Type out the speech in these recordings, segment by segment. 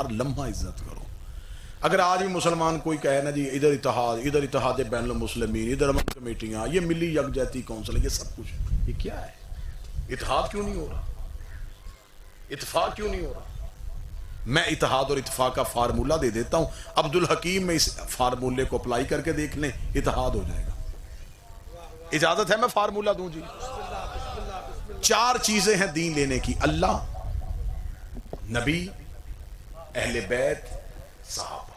हर लम्हा इज्जत करो। अगर आज भी मुसलमान कोई कहे ना जी इधर इतिहाद बैनुल मुस्लिमीन, इधर अमन कमेटियाँ, ये मिली यकजहती कौंसिल, ये सब कुछ, ये क्या है? इतिहाद क्यों नहीं हो रहा? इत्तेफाक क्यों नहीं हो रहा? मैं इत्तेहाद और इत्तेफाक का फार्मूला दे देता हूं, अब्दुल हकीम में इस फार्मूले को अप्लाई करके देख लें, इत्तेहाद हो जाएगा। इजाजत है मैं फार्मूला दूं जी? 4 चीजें हैं दीन लेने की, अल्लाह, नबी, अहले बैत, सहाबा।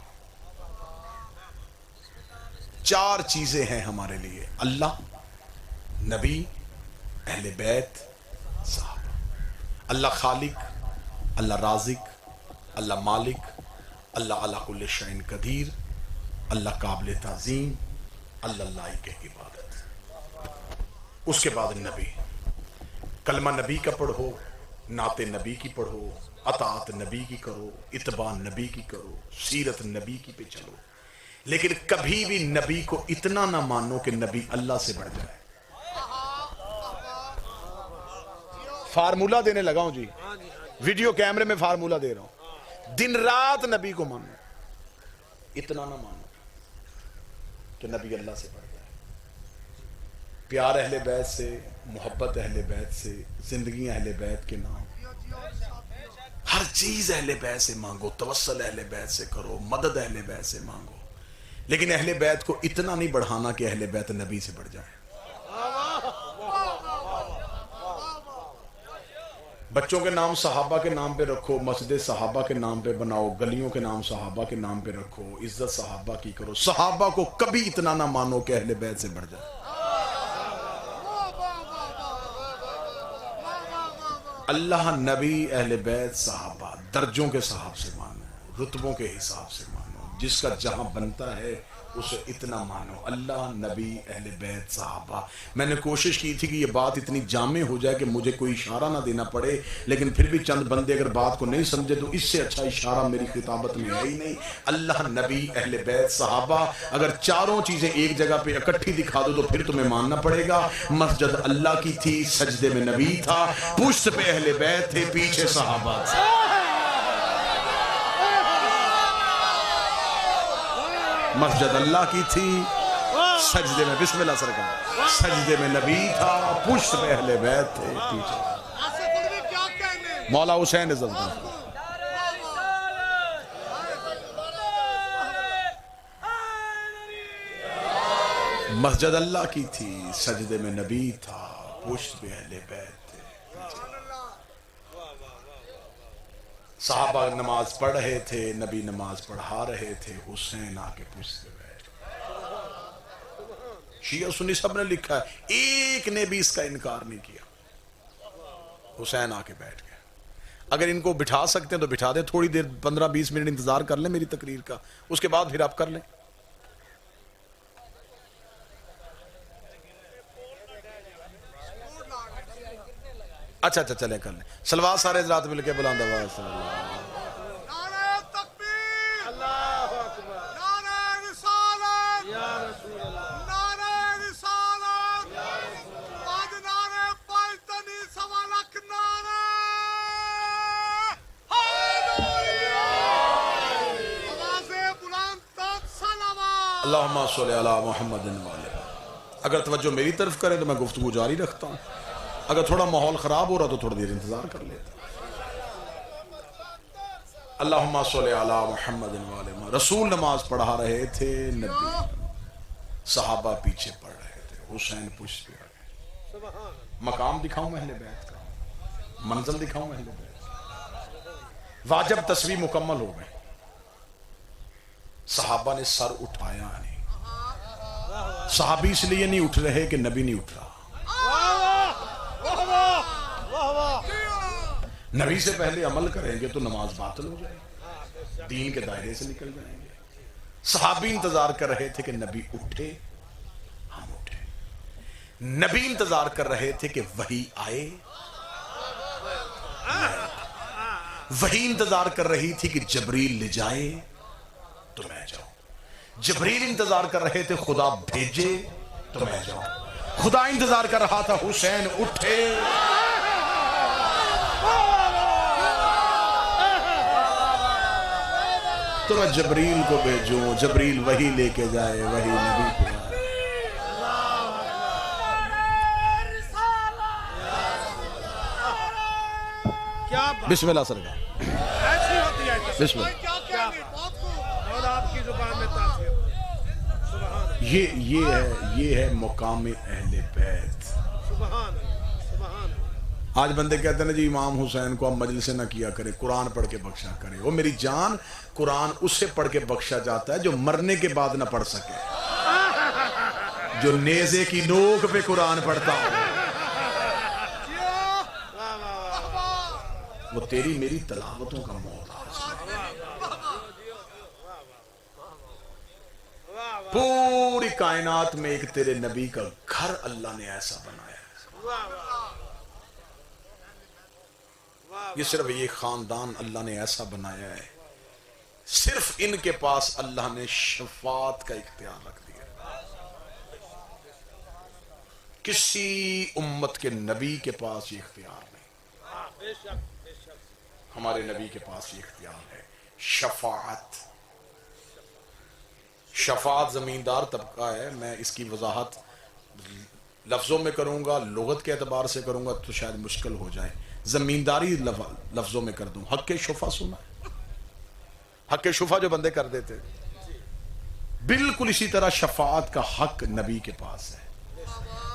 4 चीजें हैं हमारे लिए, अल्लाह, नबी, अहले बैत, सहाबा। अल्लाह खालिक, अल्लाह राजिक, अल्लाह मालिक, अल्लाह अला कुल्ली शैइन कदीर, अल्लाह काबिल ताज़ीम, अल्लाह लायक इबादत। उसके बाद नबी, कलमा नबी का पढ़ो, नाते नबी की पढ़ो, अतात नबी की करो, इत्बा नबी की करो, सीरत नबी की पे चलो, लेकिन कभी भी नबी को इतना ना मानो कि नबी अल्लाह से बढ़ जाए। फार्मूला देने लगा हूं जी, वीडियो कैमरे में फार्मूला दे रहा हूं। दिन रात नबी को मानो, इतना ना मानो कि नबी अल्लाह से बढ़ जाए। प्यार अहले बैत से, मोहब्बत अहले बैत से, जिंदगी अहले बैत के नाम, हर चीज अहले बैत से मांगो, तवस्सल अहले बैत से करो, मदद अहले बैत से मांगो, लेकिन अहले बैत को इतना नहीं बढ़ाना कि अहले बैत नबी से बढ़ जाए। बच्चों के नाम सहाबा के नाम पे रखो, मस्जिद सहाबा के नाम पे बनाओ, गलियों के नाम सहाबा के नाम पे रखो, इज्जत सहाबा की करो, सहाबा को कभी इतना ना मानो कि अहले बैत से बढ़ जाए। अल्लाह, नबी, अहले बैत, सहाबा, दर्जों के हिसाब से मानो, रुतबों के हिसाब से मानो, जिसका जहां बनता है उसे इतना मानो। अल्लाह, नबी, अहले बैत, सहाबा। मैंने कोशिश की थी कि ये बात इतनी जामे हो जाए कि मुझे कोई इशारा ना देना पड़े, लेकिन फिर भी चंद बंदे अगर बात को नहीं समझे तो इससे अच्छा इशारा मेरी खिताबत में है ही नहीं। अल्लाह, नबी, अहले बैत, सहाबा, अगर चारों चीजें एक जगह पे इकट्ठी दिखा दो तो फिर तुम्हें मानना पड़ेगा। मस्जिद अल्लाह की थी, सजदे में नबी था, पुश्त पे अहले बैत थे, पीछे सहाबा थे। मस्जिद अल्लाह की थी, सजदे में बिस्मिल्लाह सरकार, सजदे में नबी था, पुश्त पे अहले बैत थे, पीछे मौला हुसैन इज़्ज़त। मस्जिद अल्लाह की थी, सजदे में नबी था, पुश्त पे अहले बैत थे। साहबा नमाज पढ़ रहे थे, नबी नमाज पढ़ा रहे थे, हुसैन आके पूछते बैठ। शिया सुन्नी सब ने लिखा है, एक ने भी इसका इनकार नहीं किया। हुसैन आके बैठ गए। अगर इनको बिठा सकते हैं तो बिठा दें, थोड़ी देर 15-20 मिनट इंतजार कर लें मेरी तकरीर का, उसके बाद फिर आप कर लें। अच्छा अच्छा चले कर लें। सलवार सारे रात मिलके बुलंद आवाज़ से अल्लाहुम्मा सल्ली अला मुहम्मदिन व अला। अगर तवज्जो मेरी तरफ करें तो मैं गुफ्तगू जारी रखता हूँ, अगर थोड़ा माहौल ख़राब हो रहा तो थोड़ी देर इंतज़ार कर लेता। अल्लाहुम्मा सल्ली अला मुहम्मदिन व अला। रसूल नमाज पढ़ा रहे थे, नबी सहाबा पीछे पढ़ रहे थे, हुसैन पुश्त पे गए। मकाम दिखाऊं अहले बैत का, मंजिल दिखाऊं अहले बैत। वाजिब तस्वीर मुकम्मल हो गई। सहाबा ने सर उठाया नहीं। सहाबी इसलिए नहीं उठ रहे कि नबी नहीं उठ रहा। नबी से पहले अमल करेंगे तो नमाज बातिल हो जाएगी, दीन के दायरे से निकल जाएंगे। सहाबी इंतजार कर रहे थे कि नबी उठे, हम उठे। नबी इंतजार कर रहे थे कि वही आए, वही इंतजार कर रही थी कि जबरील ले जाए तो मैं जाऊं। जबरील इंतजार कर रहे थे खुदा भेजे तो मैं जाऊं। खुदा इंतजार कर रहा था हुसैन उठे। तो मैं जबरील को भेजूं, जबरील वही लेके जाए, वही नबी को जाए। बिस्मिल्लाह सरकार, ऐसी होती है बिस्मिल्लाह। और आपकी जुबान में तासीर। ये है मुकाम अहले बैत। सुभान सुभान। आज बंदे कहते हैं ना जी इमाम हुसैन को अब मजलिस ना किया करे, कुरान पढ़ के बख्शा करे। वो मेरी जान, कुरान उससे पढ़ के बख्शा जाता है जो मरने के बाद ना पढ़ सके, जो नेज़े की नोक पे कुरान पढ़ता हो। वो तेरी मेरी तलावतों का मोहताज। पूरी कायनात में एक तेरे नबी का घर अल्लाह ने ऐसा बनाया है। ये सिर्फ ये खानदान अल्लाह ने ऐसा बनाया है, सिर्फ इनके पास अल्लाह ने शफात का इख्तियार रख दिया। किसी उम्मत के नबी के पास ये इख्तियार नहीं। हमारे नबी के पास ये इख्तियार है, शफाअत। शफाअत जमींदार तबका है। मैं इसकी वजाहत लफ्जों में करूंगा, लुगत के एतबार से करूंगा तो शायद मुश्किल हो जाए। जमींदारी लफ्जों में कर दूं। हक शुफा सुना, हक शुफा जो बंदे कर देते, बिल्कुल इसी तरह शफाअत का हक नबी के पास है।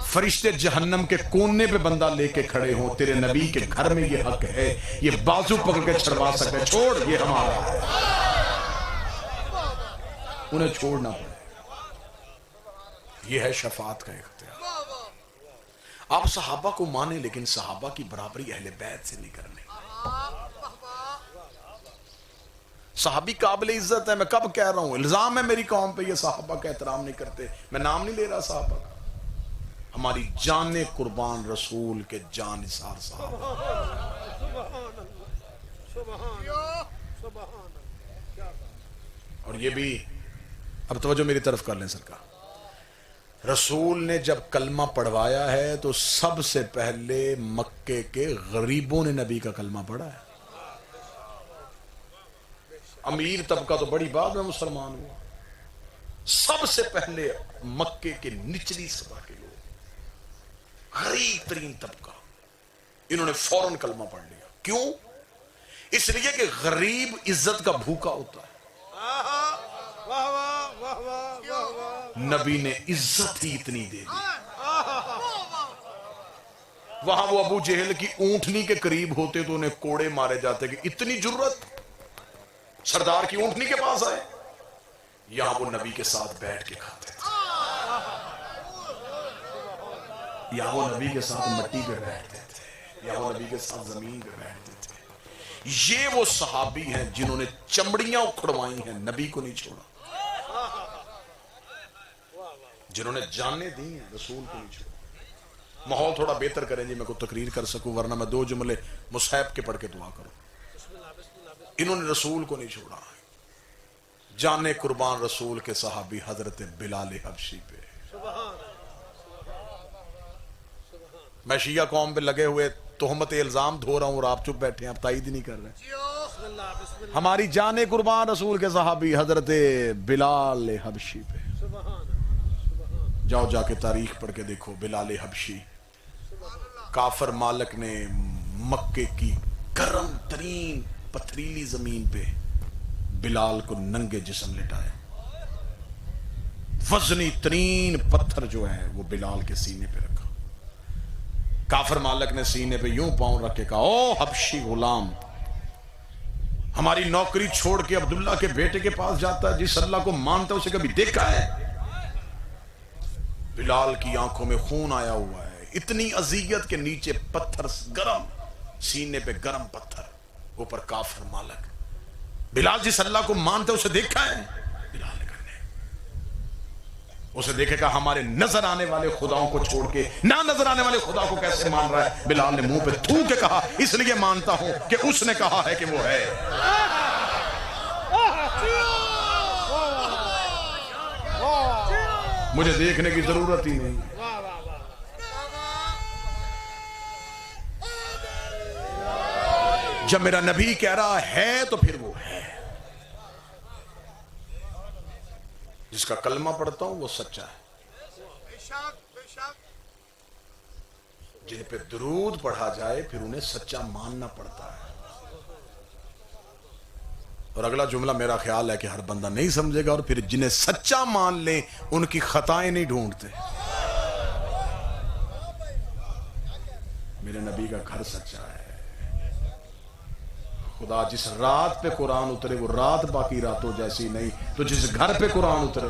फरिश्ते जहन्नम के कोने पे बंदा लेके खड़े हो, तेरे नबी के घर में ये हक है, ये बाजू पकड़ के छड़वा सकते, छोड़ ये हमारा है, उन्हें छोड़ना पड़े। ये है शफाअत का इख्तियार। आप सहाबा को माने, लेकिन सहाबा की बराबरी अहले बैत से नहीं करनी। सहाबी काबिल इज्जत है, मैं कब कह रहा हूं, इल्जाम है मेरी कौम पे, ये सहाबा का एहतराम नहीं करते। मैं नाम नहीं ले रहा सहाबा का, हमारी जाने कुर्बान रसूल के जान निसार साहब। और ये भी अब तवज्जो मेरी तरफ कर लें सरकार, रसूल ने जब कलमा पढ़वाया है तो सबसे पहले मक्के के गरीबों ने नबी का कलमा पढ़ा है। अमीर तबका तो बड़ी बात में मुसलमान हुआ, सबसे पहले मक्के के निचली सतह के लोग, गरीब तरीन तबका, इन्होंने फौरन कलमा पढ़ लिया। क्यों? इसलिए कि गरीब इज्जत का भूखा होता है। नबी ने इज्जत ही इतनी दे दी। वहां वो अबू जहल की ऊंटनी के करीब होते तो उन्हें कोड़े मारे जाते कि इतनी जुर्रत, सरदार की ऊंटनी के पास आए। यहां वो नबी के साथ बैठ के खाते थे, यहां वो नबी के साथ मट्टी पे बैठते थे, यहां वो नबी के साथ जमीन पे बैठते थे। ये वो सहाबी हैं जिन्होंने चमड़ियां उखड़वाई हैं, नबी को नहीं छोड़ा। जिन्होंने जाने दी हैं, रसूल को नहीं छोड़ा। माहौल थोड़ा बेहतर करें जी, मैं को तकरीर कर सकूं, वरना मैं दो जुमले मुसहब के पढ़ के दुआ करूं। इन्होंने रसूल को नहीं छोड़ा। जाने कुर्बान रसूल के सहाबी हजरत बिलाल हबशी पे। मैं शिया कौम पे लगे हुए तोहमत इल्जाम धो रहा हूं और आप चुप बैठे हैं, आप ताईद ही नहीं कर रहे। हमारी जाने कुर्बान रसूल के सहाबी हजरत बिलाल हबशी पे। जाओ जाके तारीख पढ़ के देखो, बिलाल हबशी काफर मालिक ने मक्के की गर्म तरीन पथरीली जमीन पे बिलाल को नंगे जिस्म लिटाया। वजनी तरीन पत्थर जो है वो बिलाल के सीने पे रखा। काफर मालिक ने सीने पे यूं पांव रख के कहा, ओ हबशी गुलाम, हमारी नौकरी छोड़ के अब्दुल्ला के बेटे के पास जाता है, जिस अल्लाह को मानता है उसे कभी देखा है? बिलाल की आंखों में खून आया हुआ है। इतनी अजियत के नीचे पत्थर गरम, सीने पे गरम पत्थर, ऊपर काफर मालिक। बिलाल जिस अल्लाह को मानते उसे देखा है? बिलाल ने करने उसे देखेगा हमारे नजर आने वाले खुदाओं को छोड़ के ना नजर आने वाले खुदा को कैसे मान रहा है? बिलाल ने मुंह पे थूक के कहा, इसलिए मानता हूं कि उसने कहा है कि वो है। मुझे देखने की जरूरत ही नहीं। जब मेरा नबी कह रहा है तो फिर वो है। जिसका कलमा पढ़ता हूं वो सच्चा है, जिन पे दुरूद पढ़ा जाए फिर उन्हें सच्चा मानना पड़ता है। और अगला जुमला मेरा ख्याल है कि हर बंदा नहीं समझेगा, और फिर जिन्हें सच्चा मान ले उनकी खताएं नहीं ढूंढते। मेरे नबी का घर सच्चा है। खुदा जिस रात पे कुरान उतरे वो रात बाकी रातों जैसी नहीं, तो जिस घर पे कुरान उतरे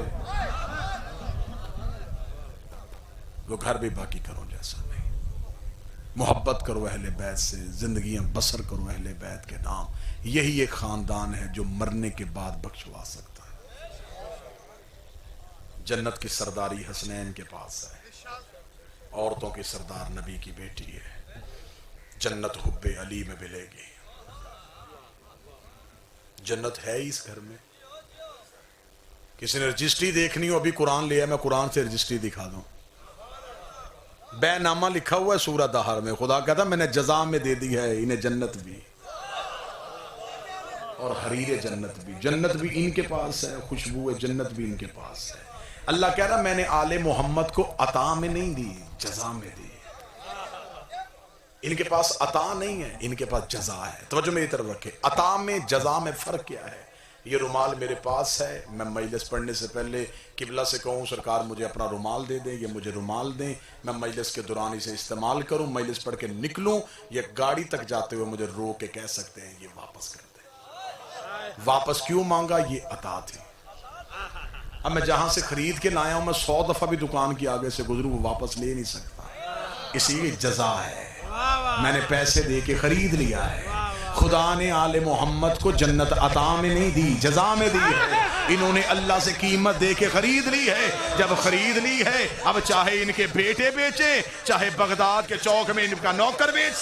वो घर भी बाकी करो जैसा नहीं। मोहब्बत करो अहले बैत से, जिंदगियां बसर करो अहले बैत के नाम। यही एक खानदान है जो मरने के बाद बख्शवा सकता है। जन्नत की सरदारी हसनैन के पास है, औरतों की सरदार नबी की बेटी है। जन्नत हुब्बे अली में मिलेगी। जन्नत है ही इस घर में। किसी ने रजिस्ट्री देखनी हो, अभी कुरान लिया, मैं कुरान से रजिस्ट्री दिखा दूं। बैनामा लिखा हुआ है सूरह दहर में। खुदा कहता मैंने जजा में दे दी है इन्हें जन्नत भी और हरीरे जन्नत भी। जन्नत भी इनके पास है, खुशबू जन्नत भी इनके पास है। अल्लाह कह रहा मैंने आले मोहम्मद को अता में नहीं दी, जजा में दी। इनके पास अता नहीं है, इनके पास जजा है। तवज्जो मेरी तरफ रखे, अता में जजा में फर्क क्या है। ये रुमाल मेरे पास है, मैं मजलिस पढ़ने से पहले किबला से कहूँ सरकार मुझे अपना रुमाल दे दें, ये मुझे रुमाल दें, मैं मजलिस के दौरान इसे इस्तेमाल करूँ, मजलिस पढ़ के निकलूँ, या गाड़ी तक जाते हुए मुझे रो के कह सकते हैं ये वापस कर दे। वापस क्यों मांगा, ये अता थी। अब मैं जहां से खरीद के लाया हूं, मैं 100 दफा भी दुकान के आगे से गुजरूं वो वापस ले नहीं सकता, इसीलिए जजा है। मैंने पैसे दे के खरीद लिया है। खुदा ने आले मोहम्मद को जन्नत अता में नहीं दी, जजा में दी है। इन्होंने अल्लाह से कीमत दे के खरीद ली है। जब खरीद ली है, अब चाहे इनके बेटे बेचे, चाहे बगदाद के चौक में इनका नौकर बेच।